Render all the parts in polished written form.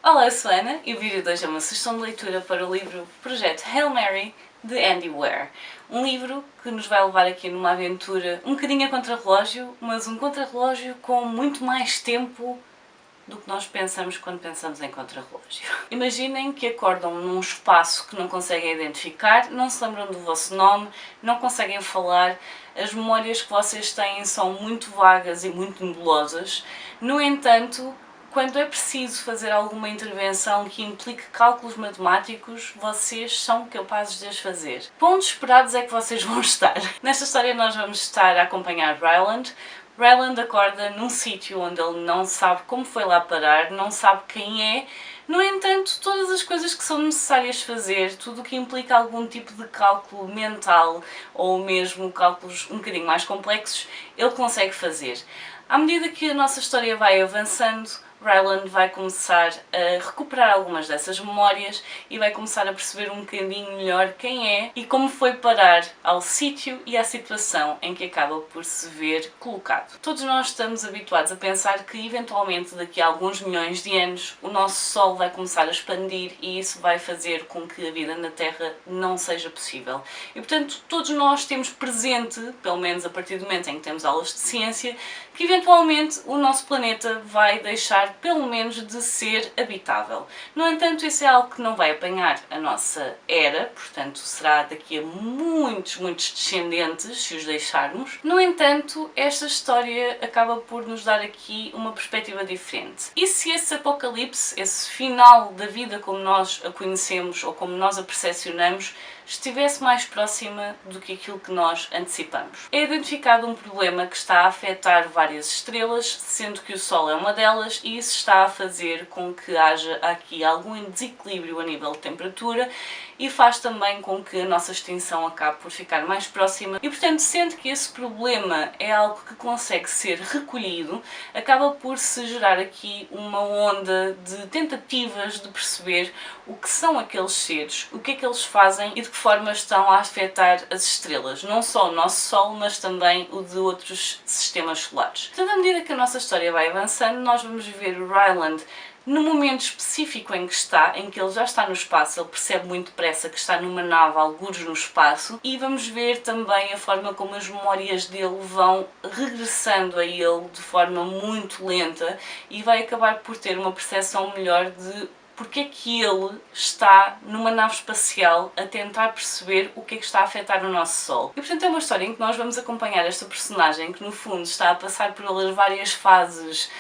Olá, eu sou a Ana e o vídeo de hoje é uma sugestão de leitura para o livro Projeto Hail Mary, de Andy Weir. Um livro que nos vai levar aqui numa aventura um bocadinho a contrarrelógio, mas um contrarrelógio com muito mais tempo do que nós pensamos quando pensamos em contrarrelógio. Imaginem que acordam num espaço que não conseguem identificar, não se lembram do vosso nome, não conseguem falar, as memórias que vocês têm são muito vagas e muito nebulosas. No entanto, quando é preciso fazer alguma intervenção que implique cálculos matemáticos, vocês são capazes de as fazer. Quão desesperados é que vocês vão estar? Nesta história nós vamos estar a acompanhar Ryland. Ryland acorda num sítio onde ele não sabe como foi lá parar, não sabe quem é. No entanto, todas as coisas que são necessárias fazer, tudo o que implica algum tipo de cálculo mental ou mesmo cálculos um bocadinho mais complexos, ele consegue fazer. À medida que a nossa história vai avançando, Ryland vai começar a recuperar algumas dessas memórias e vai começar a perceber um bocadinho melhor quem é e como foi parar ao sítio e à situação em que acaba por se ver colocado. Todos nós estamos habituados a pensar que eventualmente daqui a alguns milhões de anos o nosso Sol vai começar a expandir e isso vai fazer com que a vida na Terra não seja possível. E portanto todos nós temos presente, pelo menos a partir do momento em que temos aulas de ciência, que eventualmente o nosso planeta vai deixar pelo menos de ser habitável. No entanto, isso é algo que não vai apanhar a nossa era, portanto será daqui a muitos descendentes se os deixarmos. No entanto, esta história acaba por nos dar aqui uma perspectiva diferente. E se esse apocalipse, esse final da vida como nós a conhecemos ou como nós a percepcionamos, estivesse mais próxima do que aquilo que nós antecipamos? É identificado um problema que está a afetar várias estrelas, sendo que o Sol é uma delas, e isso está a fazer com que haja aqui algum desequilíbrio a nível de temperatura e faz também com que a nossa extinção acabe por ficar mais próxima e, portanto, sendo que esse problema é algo que consegue ser recolhido, acaba por se gerar aqui uma onda de tentativas de perceber o que são aqueles seres, o que é que eles fazem e de que forma estão a afetar as estrelas, não só o nosso Sol, mas também o de outros sistemas solares. Portanto, à medida que a nossa história vai avançando, nós vamos ver o Ryland no momento específico em que está, em que ele já está no espaço, ele percebe muito depressa que está numa nave, algures no espaço, e vamos ver também a forma como as memórias dele vão regressando a ele de forma muito lenta e vai acabar por ter uma percepção melhor de porque é que ele está numa nave espacial a tentar perceber o que é que está a afetar o nosso Sol. E portanto é uma história em que nós vamos acompanhar esta personagem que no fundo está a passar por várias fases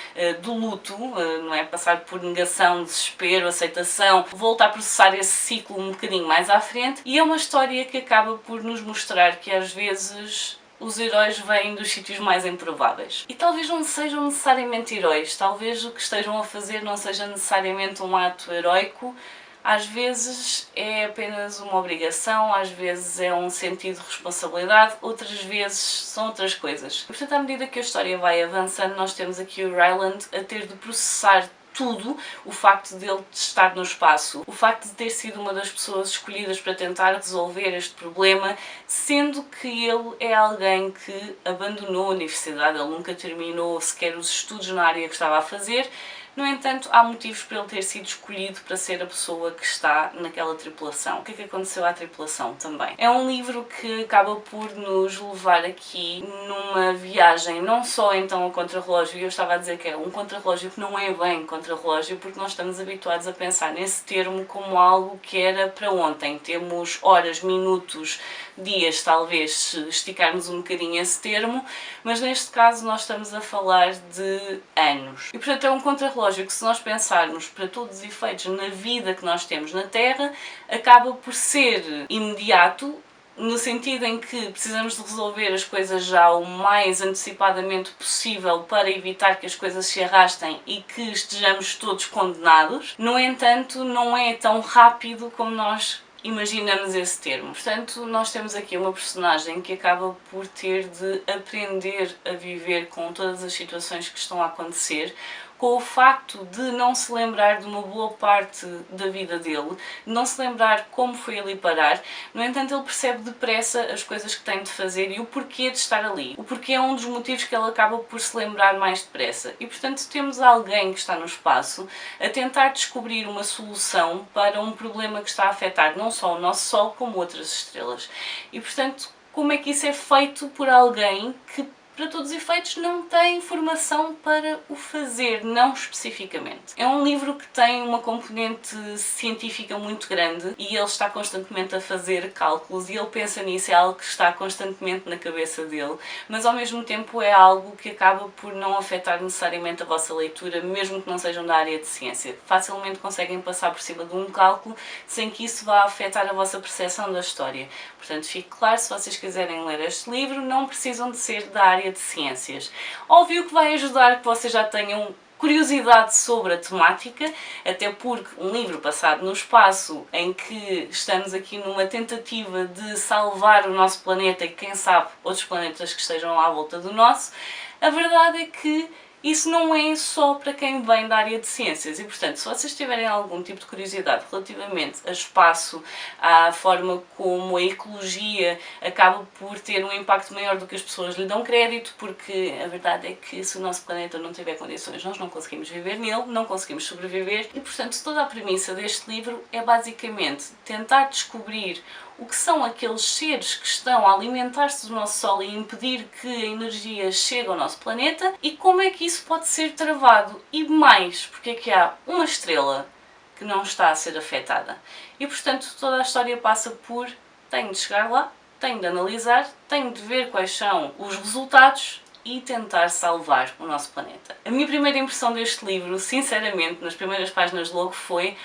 do luto, não é? Passar por negação, desespero, aceitação, volta a processar esse ciclo um bocadinho mais à frente, e é uma história que acaba por nos mostrar que às vezes os heróis vêm dos sítios mais improváveis. E talvez não sejam necessariamente heróis, talvez o que estejam a fazer não seja necessariamente um ato heroico, às vezes é apenas uma obrigação, às vezes é um sentido de responsabilidade, outras vezes são outras coisas. Portanto, à medida que a história vai avançando, nós temos aqui o Ryland a ter de processar tudo, o facto dele estar no espaço, o facto de ter sido uma das pessoas escolhidas para tentar resolver este problema, sendo que ele é alguém que abandonou a universidade, ele nunca terminou sequer os estudos na área que estava a fazer. No entanto, há motivos para ele ter sido escolhido para ser a pessoa que está naquela tripulação. O que é que aconteceu à tripulação também? É um livro que acaba por nos levar aqui numa viagem, não só então ao contrarrelógio, e eu estava a dizer que é um contrarrelógio que não é bem contrarrelógio, porque nós estamos habituados a pensar nesse termo como algo que era para ontem. Temos horas, minutos, dias, talvez, se esticarmos um bocadinho esse termo, mas neste caso nós estamos a falar de anos. E portanto é um contrarrelógio que, se nós pensarmos para todos os efeitos na vida que nós temos na Terra, acaba por ser imediato, no sentido em que precisamos de resolver as coisas já o mais antecipadamente possível para evitar que as coisas se arrastem e que estejamos todos condenados. No entanto, não é tão rápido como nós imaginamos esse termo. Portanto, nós temos aqui uma personagem que acaba por ter de aprender a viver com todas as situações que estão a acontecer, com o facto de não se lembrar de uma boa parte da vida dele, de não se lembrar como foi ali parar. No entanto, ele percebe depressa as coisas que tem de fazer e o porquê de estar ali. O porquê é um dos motivos que ele acaba por se lembrar mais depressa. E, portanto, temos alguém que está no espaço a tentar descobrir uma solução para um problema que está a afetar não só o nosso Sol, como outras estrelas. E, portanto, como é que isso é feito por alguém que, para todos os efeitos, não tem informação para o fazer, não especificamente. É um livro que tem uma componente científica muito grande e ele está constantemente a fazer cálculos e ele pensa nisso, é algo que está constantemente na cabeça dele, mas ao mesmo tempo é algo que acaba por não afetar necessariamente a vossa leitura, mesmo que não sejam da área de ciência. Facilmente conseguem passar por cima de um cálculo sem que isso vá afetar a vossa percepção da história. Portanto, fique claro, se vocês quiserem ler este livro, não precisam de ser da área de ciências. Óbvio que vai ajudar que vocês já tenham curiosidade sobre a temática, até porque um livro passado no espaço, em que estamos aqui numa tentativa de salvar o nosso planeta e quem sabe outros planetas que estejam à volta do nosso, a verdade é que isso não é só para quem vem da área de ciências e, portanto, se vocês tiverem algum tipo de curiosidade relativamente a espaço, à forma como a ecologia acaba por ter um impacto maior do que as pessoas lhe dão crédito, porque a verdade é que se o nosso planeta não tiver condições, nós não conseguimos viver nele, não conseguimos sobreviver e, portanto, toda a premissa deste livro é basicamente tentar descobrir o que são aqueles seres que estão a alimentar-se do nosso Sol e impedir que a energia chegue ao nosso planeta e como é que isso pode ser travado e mais, porque é que há uma estrela que não está a ser afetada. E portanto toda a história passa por tenho de chegar lá, tenho de analisar, tenho de ver quais são os resultados e tentar salvar o nosso planeta. A minha primeira impressão deste livro, sinceramente, nas primeiras páginas logo foi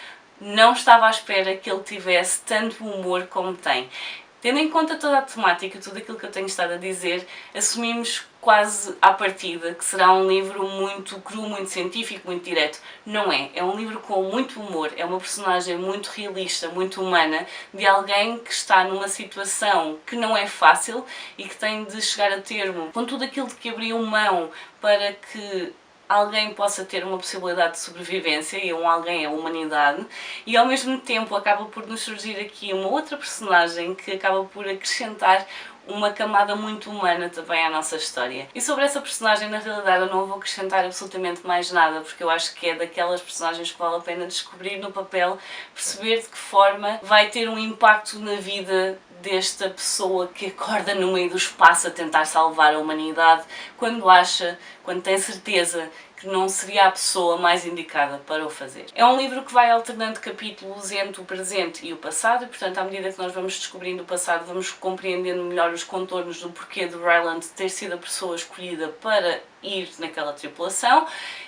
não estava à espera que ele tivesse tanto humor como tem. Tendo em conta toda a temática, tudo aquilo que eu tenho estado a dizer, assumimos quase à partida que será um livro muito cru, muito científico, muito direto. Não é. É um livro com muito humor, é uma personagem muito realista, muito humana, de alguém que está numa situação que não é fácil e que tem de chegar a termo com tudo aquilo de que abriu mão para que alguém possa ter uma possibilidade de sobrevivência, e um alguém é a humanidade, e ao mesmo tempo acaba por nos surgir aqui uma outra personagem que acaba por acrescentar uma camada muito humana também à nossa história. E sobre essa personagem, na realidade, eu não vou acrescentar absolutamente mais nada, porque eu acho que é daquelas personagens que vale a pena descobrir no papel, perceber de que forma vai ter um impacto na vida desta pessoa que acorda no meio do espaço a tentar salvar a humanidade, quando tem certeza que não seria a pessoa mais indicada para o fazer. É um livro que vai alternando capítulos entre o presente e o passado, e portanto, à medida que nós vamos descobrindo o passado, vamos compreendendo melhor os contornos do porquê de Ryland ter sido a pessoa escolhida para ir naquela tripulação,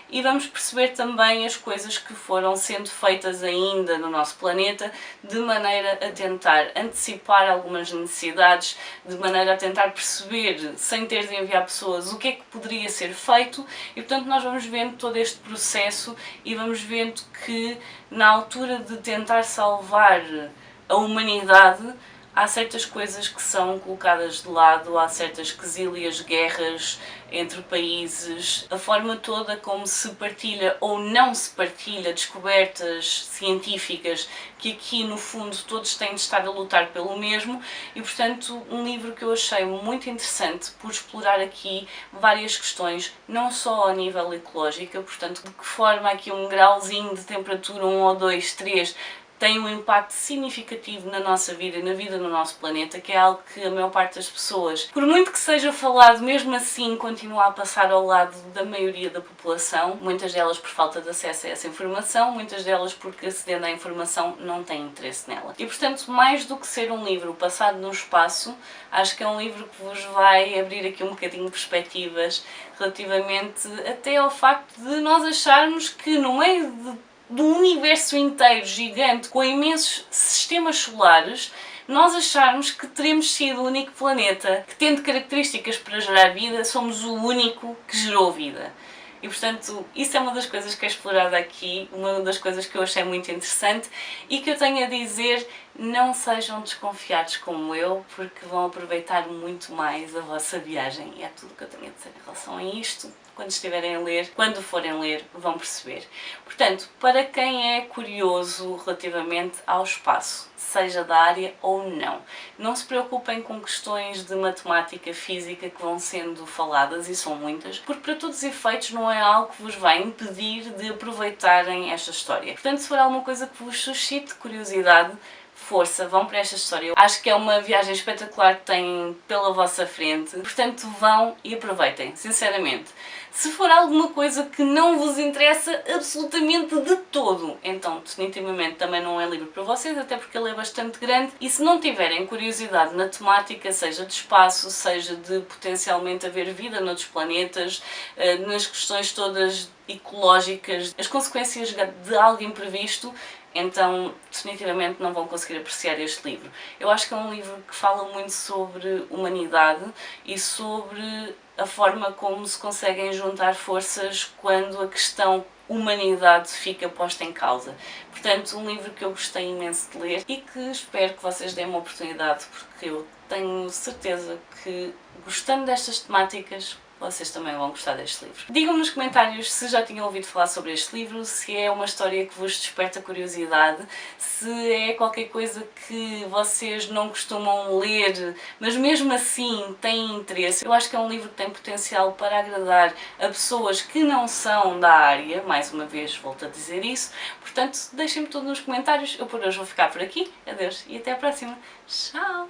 e vamos perceber também as coisas que foram sendo feitas ainda no nosso planeta, de maneira a tentar antecipar algumas necessidades, de maneira a tentar perceber, sem ter de enviar pessoas, o que é que poderia ser feito, e portanto nós vamos vendo todo este processo e vamos vendo que na altura de tentar salvar a humanidade, há certas coisas que são colocadas de lado, há certas quesílias, guerras entre países, a forma toda como se partilha ou não se partilha descobertas científicas, que aqui no fundo todos têm de estar a lutar pelo mesmo, e portanto um livro que eu achei muito interessante por explorar aqui várias questões, não só a nível ecológico, portanto de que forma aqui um grauzinho de temperatura, 1 ou 2, 3, tem um impacto significativo na nossa vida e na vida no nosso planeta, que é algo que a maior parte das pessoas, por muito que seja falado, mesmo assim continua a passar ao lado da maioria da população, muitas delas por falta de acesso a essa informação, muitas delas porque acedendo à informação não têm interesse nela. E portanto, mais do que ser um livro passado no espaço, acho que é um livro que vos vai abrir aqui um bocadinho de perspectivas relativamente até ao facto de nós acharmos que no meio do universo inteiro gigante, com imensos sistemas solares, nós acharmos que teremos sido o único planeta que, tendo características para gerar vida, somos o único que gerou vida. E portanto, isso é uma das coisas que é explorada aqui, uma das coisas que eu achei muito interessante e que eu tenho a dizer, não sejam desconfiados como eu, porque vão aproveitar muito mais a vossa viagem. E é tudo o que eu tenho a dizer em relação a isto. quando estiverem a ler, quando forem ler, vão perceber. Portanto, para quem é curioso relativamente ao espaço, seja da área ou não se preocupem com questões de matemática, física que vão sendo faladas, e são muitas, porque para todos os efeitos não é algo que vos vai impedir de aproveitarem esta história. Portanto, se for alguma coisa que vos suscite curiosidade, força, vão para esta história. Acho que é uma viagem espetacular que têm pela vossa frente, portanto vão e aproveitem, sinceramente. Se for alguma coisa que não vos interessa absolutamente de todo, então definitivamente também não é livro para vocês, até porque ele é bastante grande, e se não tiverem curiosidade na temática, seja de espaço, seja de potencialmente haver vida noutros planetas, nas questões todas ecológicas, as consequências de algo imprevisto, então definitivamente não vão conseguir apreciar este livro. Eu acho que é um livro que fala muito sobre humanidade e sobre a forma como se conseguem juntar forças quando a questão humanidade fica posta em causa. Portanto, um livro que eu gostei imenso de ler e que espero que vocês deem uma oportunidade, porque eu tenho certeza que, gostando destas temáticas, vocês também vão gostar deste livro. Digam-me nos comentários se já tinham ouvido falar sobre este livro, se é uma história que vos desperta curiosidade, se é qualquer coisa que vocês não costumam ler, mas mesmo assim têm interesse. Eu acho que é um livro que tem potencial para agradar a pessoas que não são da área, mais uma vez volto a dizer isso, portanto deixem-me tudo nos comentários. Eu por hoje vou ficar por aqui, adeus e até à próxima. Tchau!